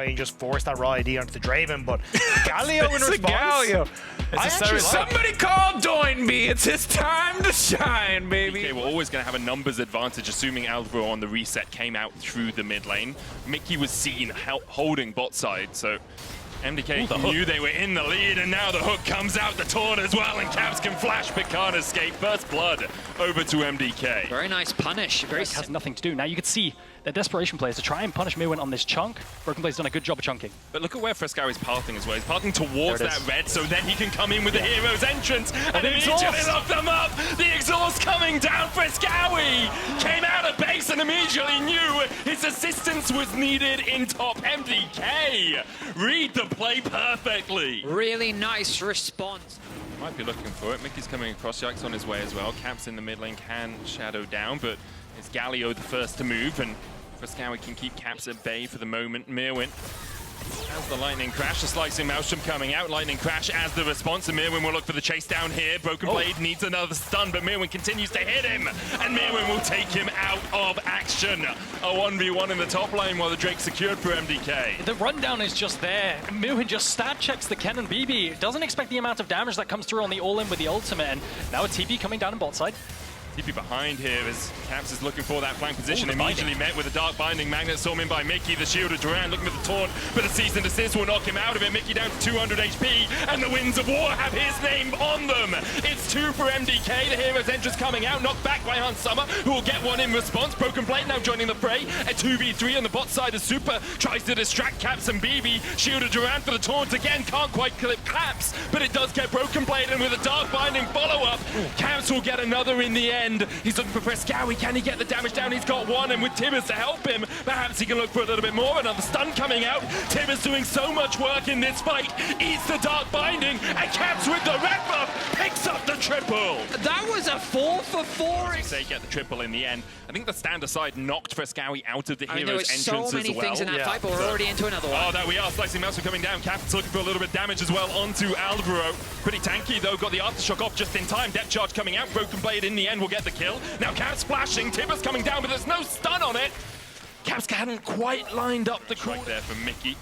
Fresskowy and just force that raw ID onto the Draven, but Galio in response. Galio. Somebody call Doinby. It's his time to shine, baby. MDK were always going to have a numbers advantage, assuming Alvaro on the reset came out through the mid lane. Miky was seen holding bot side, so MDK knew they were in the lead, and now the hook comes out the taunt as well, and Caps can flash, but can't escape. First blood over to MDK. Very nice punish. Very has nothing to do. Now you can see the desperation plays to try and punish Myrwn on this chunk. Broken Blade's done a good job of chunking. But look at where Fresskowy is pathing as well. He's pathing towards that red, so then he can come in with the hero's entrance and immediately lock them up. The exhaust coming down. Fresskowy came out of base and immediately knew his assistance was needed in top. MDK read the play perfectly. Really nice response. Might be looking for it. Miky's coming across. Yike's on his way as well. Caps in the mid lane can shadow down, but it's Galio the first to move, and Fresskowy can keep Caps at bay for the moment. Myrwn has the lightning crash, the slicing maelstrom coming out. Lightning crash as the response, and Myrwn will look for the chase down here. Broken Blade needs another stun, but Myrwn continues to hit him, and Myrwn will take him out of action. A 1v1 in the top lane while the Drake secured for MDK. The rundown is just there. Myrwn just stat checks the Kennen BB. Doesn't expect the amount of damage that comes through on the all-in with the ultimate, and now a TP coming down on bot side. TP behind here as Caps is looking for that flank position. Immediately met with a dark binding magnet storm in by Miky. The shield of Duran looking for the taunt, but the cease and desist will knock him out of it. Miky down to 200 HP, and the Winds of War have his name on them. It's 2 for MDK. The hero's entrance coming out, knocked back by Summer, who will get one in response. Broken Blade now joining the fray. A 2v3 on the bot side as Supa tries to distract Caps and BB. Shield of Duran for the taunt again, can't quite clip Caps, but it does get Broken Blade, and with a dark binding follow-up, Caps will get another in the end. He's looking for Fresskowy. Can he get the damage down? He's got one, and with Tibbers to help him, perhaps he can look for a little bit more. Another stun coming out. Tibbers doing so much work in this fight. Eats the dark binding, and Caps with the red buff picks up the triple. That was a 4 for 4. They get the triple in the end. I think the stand aside knocked Fresskowy out of the hero's there was entrance so many as well. things in that fight, but we're already into another one. Oh, there we are. Slicing Mouse coming down. Caps looking for a little bit of damage as well onto Alvaro. Pretty tanky though. Got the aftershock off just in time. Depth charge coming out. Broken Blade in the end will get the kill. Now Caps flashing. Tibbers coming down, but there's no stun on it. Caps hadn't quite lined up the strike there for Miky.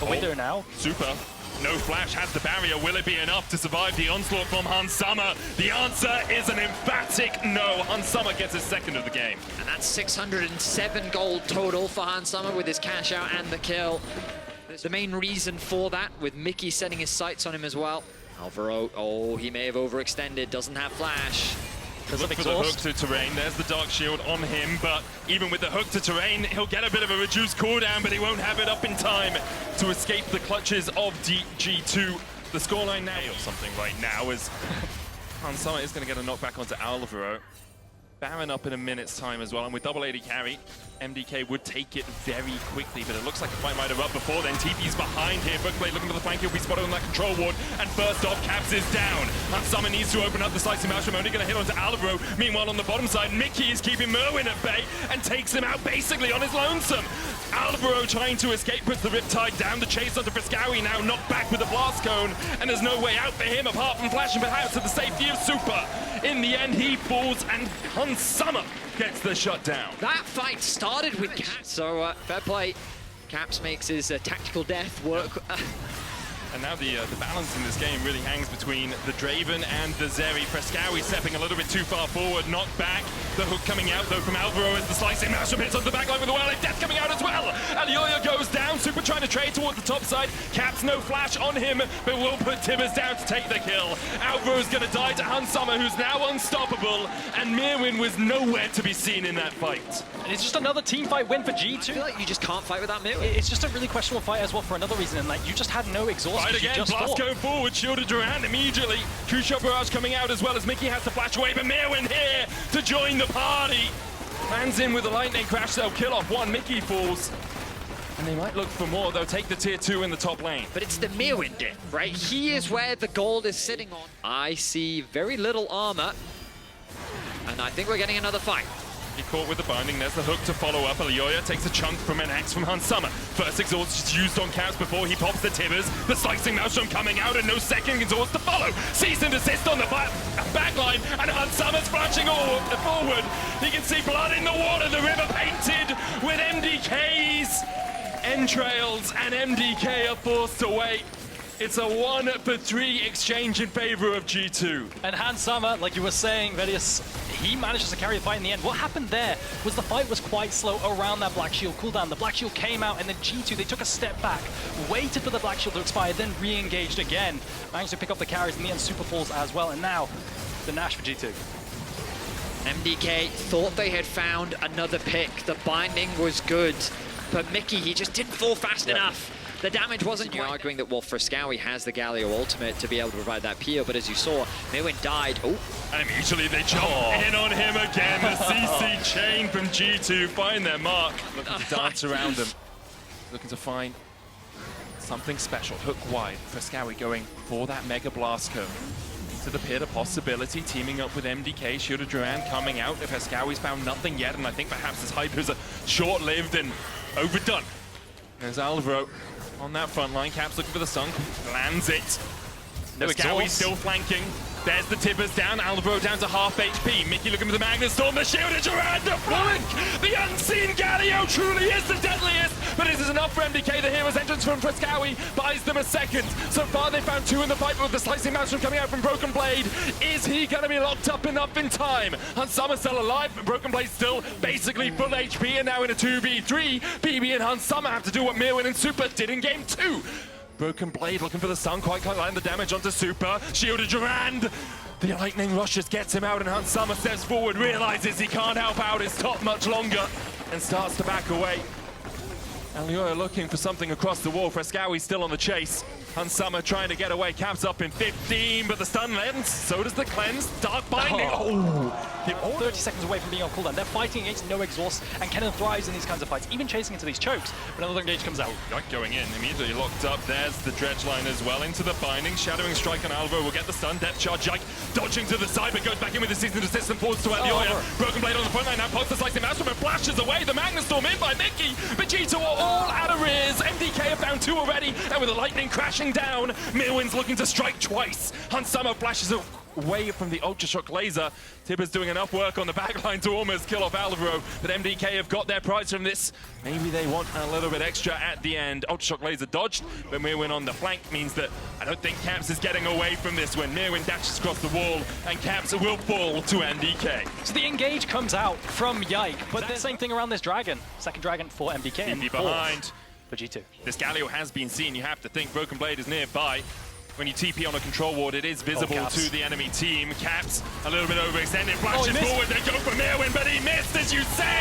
A window now. Supa. No flash, has the barrier. Will it be enough to survive the onslaught from Summer? The answer is an emphatic no. Summer gets his second of the game. And that's 607 gold total for Summer with his cash out and the kill. The main reason for that, with Miky setting his sights on him as well. Alvaro, oh, he may have overextended, doesn't have flash. Look for the hook to terrain. There's the dark shield on him, but even with the hook to terrain, he'll get a bit of a reduced cooldown, but he won't have it up in time to escape the clutches of G2. The scoreline now or something right now is Summer is going to get a knockback onto Alvaro. Baron up in a minute's time as well, and with double AD carry, MDK would take it very quickly, but it looks like a fight might erupt before then. TP's behind here. Brookblade looking for the flank. He'll be spotted on that control ward, and first off, Caps is down. Summer needs to open up the slicing maelstrom, only going to hit onto Alvaro. Meanwhile, on the bottom side, Miky is keeping Myrwn at bay and takes him out basically on his lonesome. Alvaro trying to escape, puts the Riptide down. The chase onto Fresskowy now knocked back with the blast cone, and there's no way out for him apart from flashing perhaps to the safety of Supa. In the end, he falls, and Summer gets the shutdown. That fight started with Caps, so fair play. Caps makes his tactical death work. And now the balance in this game really hangs between the Draven and the Zeri. Fresskowy stepping a little bit too far forward, knocked back. The hook coming out though from Alvaro as the slicing maelstrom hits on the backline with the Well, Death coming out as well. Elyoya goes down. Supa trying to trade towards the top side. Caps no flash on him, but will put Tibbers down to take the kill. Alvaro's going to die to Summer, who's now unstoppable, and Myrwn was nowhere to be seen in that fight. And it's just another team fight win for G2. I feel like you just can't fight without Myrwn. It's just a really questionable fight as well for another reason, and like you just had no exhaust. Right again, blast going forward, shielded Duran immediately. True shot barrage coming out as well as Miky has to flash away, but Myrwn here to join the party. Lands in with a lightning crash, they'll kill off one. Miky falls. And they might look for more, they'll take the tier 2 in the top lane. But it's the Myrwn dip, right? He is where the gold is sitting on. I see very little armor, and I think we're getting another fight. He caught with the binding. There's the hook to follow up. Elyoya takes a chunk from an axe from Hansama. First exhaust is used on Caps before he pops the tibbers. The slicing Maelstrom coming out and no second exhaust to follow. Cease and desist on the backline, and Hansama's flashing forward. He can see blood in the water. The river painted with MDK's entrails, and MDK are forced to wait. It's a 1-for-3 exchange in favor of G2. And Hansama, like you were saying, Vedius, he manages to carry the fight in the end. What happened there was the fight was quite slow around that Black Shield cooldown. The Black Shield came out, and then G2, they took a step back, waited for the Black Shield to expire, then re-engaged again. Managed to pick up the carries in the end, Super falls as well, and now the Nash for G2. MDK thought they had found another pick. The binding was good, but Mickey, he just didn't fall fast enough. The damage wasn't quite arguing that, well, Fresskowy has the Galio ultimate to be able to provide that peel, but as you saw, Myrwn died. Oh, and immediately they jump in on him again. The CC chain from G2 find their mark. Looking to dance around them. Looking to find something special. Hook wide. Fresskowy going for that Mega Blast cone. To the pit, a possibility, teaming up with MDK. Shield of Duran coming out. If Fresskowy's found nothing yet, and I think perhaps his hype is short-lived and overdone. There's Alvaro on that front line. Caps looking for the Sun. Lands it. Fresskowy still flanking. There's the tibbers down. Alvaro down to half HP. Mickey looking for the Magnus Storm. The Shield of Duran to flank. The unseen Galio truly is the deadliest. But is this enough for MDK? The hero's entrance from Fresskowy buys them a second. So far they found two in the fight, with the slicing Maelstrom coming out from Broken Blade. Is he going to be locked up enough in time? Hansama still alive, but Broken Blade still basically full HP, and now in a 2v3. BB and Hansama have to do what Myrwn and Supa did in game 2. Broken Blade looking for the Sun, quite can't land the damage onto Supa. Shield of Durand. The lightning rushes, gets him out, and Hansama steps forward, realizes he can't help out his top much longer, and starts to back away. Elyoya looking for something across the wall. Fresskowy still on the chase. Hansama trying to get away. Caps up in 15, but the stun lands. So does the cleanse. Dark binding. Oh. 30 seconds away from being on cooldown. They're fighting against no exhaust, and Kennen thrives in these kinds of fights, even chasing into these chokes. But another engage comes out. Yike going in, immediately locked up. There's the dredge line as well into the binding. Shadowing strike on Alvaro will get the stun. Depth charge. Yike dodging to the side, but goes back in with the season assist and falls to Elyoya. Broken Blade on the front line now. Posts the slicing Maelstrom and flashes away. The Magnus Storm in by Mickey. But G2 are all out of rears. MDK have found two already, and with the lightning crashing down, Myrwn's looking to strike twice. Hansama flashes away from the Ultra Shock laser. Tibbers doing enough work on the backline to almost kill off Alvaro, but MDK have got their prize from this. Maybe they want a little bit extra at the end. Ultra Shock laser dodged, but Myrwn on the flank means that I don't think Caps is getting away from this when Myrwn dashes across the wall, and Caps will fall to MDK. So the engage comes out from Yike, but the same thing around this dragon. Second dragon for MDK. And behind. For G2. This Galio has been seen. You have to think Broken Blade is nearby. When you TP on a control ward, it is visible to the enemy team. Caps a little bit overextended, flashes forward, they go for Myrwn, but he missed, as you say!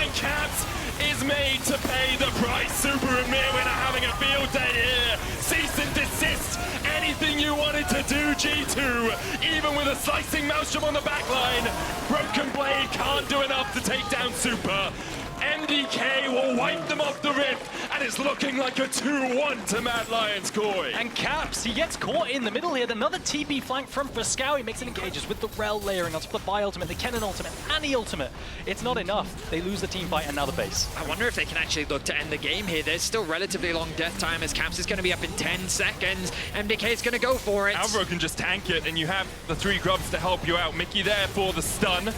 And Caps is made to pay the price. Supa and Myrwn are having a field day here. Cease and desist. Anything you wanted to do, G2. Even with a slicing Maelstrom on the backline, Broken Blade can't do enough to take down Supa. MDK will wipe them off the rift, and it's looking like a 2-1 to Mad Lion's Koi. And Caps, he gets caught in the middle here. Another TP flank from Fresskowy makes it engages with the Rell layering on top of the Bi ultimate, the Kennen ultimate, and the ultimate. It's not enough. They lose the team fight and now the base. I wonder if they can actually look to end the game here. There's still relatively long death time, as Caps is going to be up in 10 seconds. MDK is going to go for it. Alvaro can just tank it, and you have the 3 grubs to help you out. Mickey there for the stun.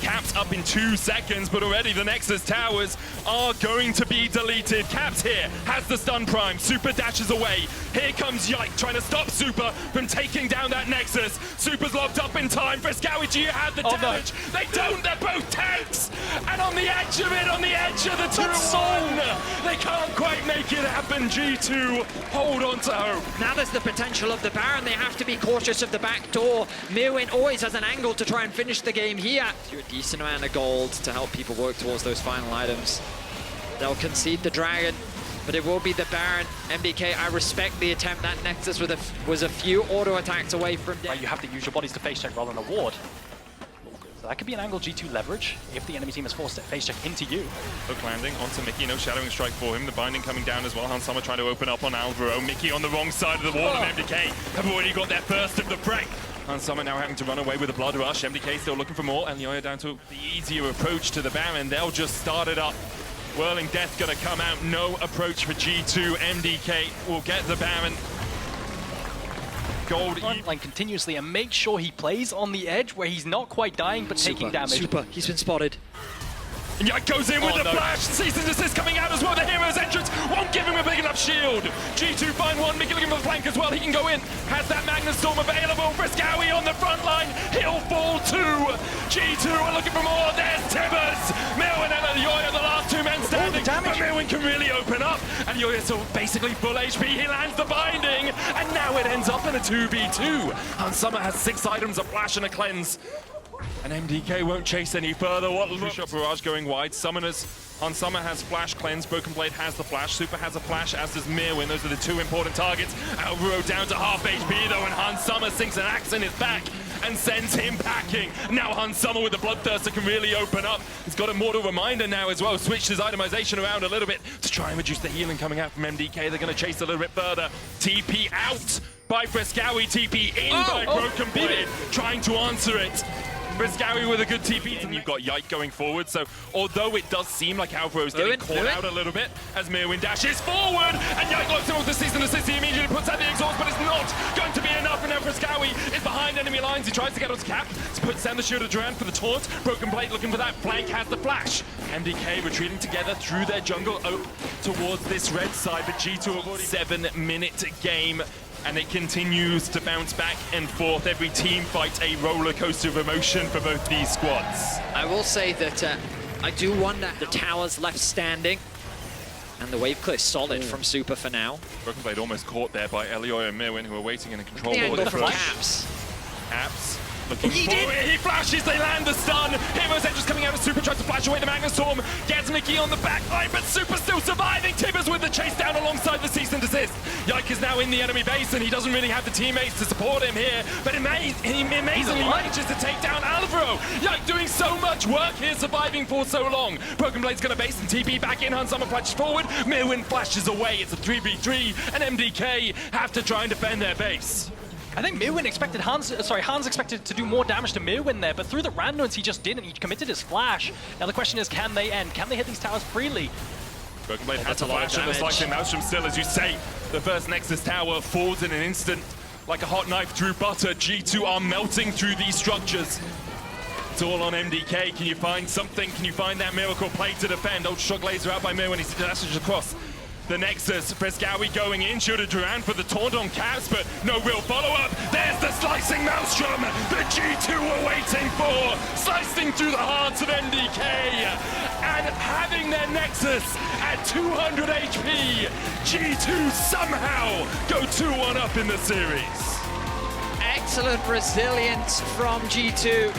Caps up in 2 seconds, but already the Nexus towers are going to be deleted. Caps here has the stun prime. Supa dashes away. Here comes Yike trying to stop Supa from taking down that Nexus. Supa's locked up in time. Fresskowy, do you have the damage? No. They don't. They're both tanks. And on the edge of it, on the edge of the 2-1, they can't quite make it happen. G2 hold on to hope. Now there's the potential of the Baron. They have to be cautious of the back door. Myrwn always has an angle to try and finish the game here. Decent amount of gold to help people work towards those final items. They'll concede the dragon, but it will be the Baron. MDK, I respect the attempt. That Nexus was a few auto attacks away from death. Right, you have to use your bodies to face check rather than a ward. So that could be an angle G2 leverage if the enemy team is forced to face check into you. Hook landing onto Mickey, no shadowing strike for him. The binding coming down as well. Hansama trying to open up on Alvaro. Mickey on the wrong side of the wall, and MDK have already got their first of the break. Summer now having to run away with a blood rush. MDK still looking for more. Elyoya down to the easier approach to the Baron. They'll just start it up. Whirling Death gonna come out. No approach for G2. MDK will get the Baron. Gold Frontline continuously and make sure he plays on the edge where he's not quite dying but taking damage. Supa, he's been spotted. And Yike goes in with the flash. Cease and desist coming out as well. The hero's entrance won't give him a big enough shield. G2 find one. Miky looking for the flank as well. He can go in. Has that Magnus Storm available. Fresskowy on the front line. He'll fall too. G2 are looking for more. There's Tibbers. Myrwn and Elyoya, the last two men standing. But Myrwn can really open up. Elyoya still basically full HP. He lands the binding. And now it ends up in a 2v2. Summer has 6 items, a flash and a cleanse. And MDK won't chase any further. What shot barrage going wide. Summoners. Summer has flash, cleanse. Broken Blade has the flash. Supa has a flash, as does Myrwn. Those are the 2 important targets. Alvaro down to half HP though, and Summer sinks an axe in his back and sends him packing. Now Summer with the Bloodthirster can really open up. He's got a Mortal Reminder now as well. Switched his itemization around a little bit to try and reduce the healing coming out from MDK. They're going to chase a little bit further. TP out by Fresskowy. TP in by Broken Blade. Trying to answer it. Fresskowy with a good TP, and you've got Yike going forward, so although it does seem like Alvaro's getting caught out a little bit as Myrwn dashes forward, and Yike locks him with the Cease and Desist. He immediately puts out the exhaust, but it's not going to be enough, and now Fresskowy is behind enemy lines. He tries to get onto Cap, puts down the shield of Duran for the taunt. Broken Blade looking for that flank, has the flash. MDK retreating together through their jungle towards this red side, but G2 have already 7-minute game. And it continues to bounce back and forth. Every team fights a roller coaster of emotion for both these squads. I will say that I do wonder the towers left standing. And the wave clear solid from Supa for now. Broken Blade almost caught there by Elyoya and Myrwn, who are waiting in a control The board. angle from Caps. Caps looking for it. He flashes, they land the stun. Hero's Entrance coming out of Supa, tries to flash away the Magnus Storm. Gets Miky on the back line, but Supa still surviving. Tibbers with the chase down alongside the Cease and Desist. Yike is now in the enemy base, and he doesn't really have the teammates to support him here. But he amazingly manages to take down Alvaro. Yike doing so much work here, surviving for so long. Broken Blade's gonna base and TP back in. Summer flashes forward. Myrwn flashes away. It's a 3v3, and MDK have to try and defend their base. I think Myrwn expected Hans expected to do more damage to Myrwn there, but through the randoms he just didn't. He committed his flash. Now the question is, can they end? Can they hit these towers freely? Broken Blade has a flash and a slicing Maelstrom still, as you say. The first Nexus tower falls in an instant like a hot knife through butter. G2 are melting through these structures. It's all on MDK. Can you find something? Can you find that miracle play to defend? Old Shock Laser out by Myrwn. He dashes across the Nexus. Fresskowy going in, shoot a Duran for the taunt on Caps, but no real follow-up. There's the slicing Maelstrom that G2 were waiting for, slicing through the hearts of MDK, and having their Nexus at 200 HP. G2 somehow go 2-1 up in the series. Excellent resilience from G2.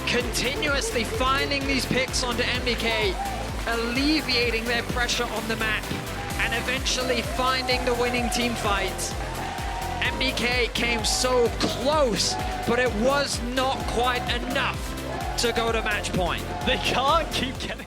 Continuously finding these picks onto MDK, alleviating their pressure on the map, and eventually finding the winning team fight. MDK came so close, but it was not quite enough to go to match point. They can't keep getting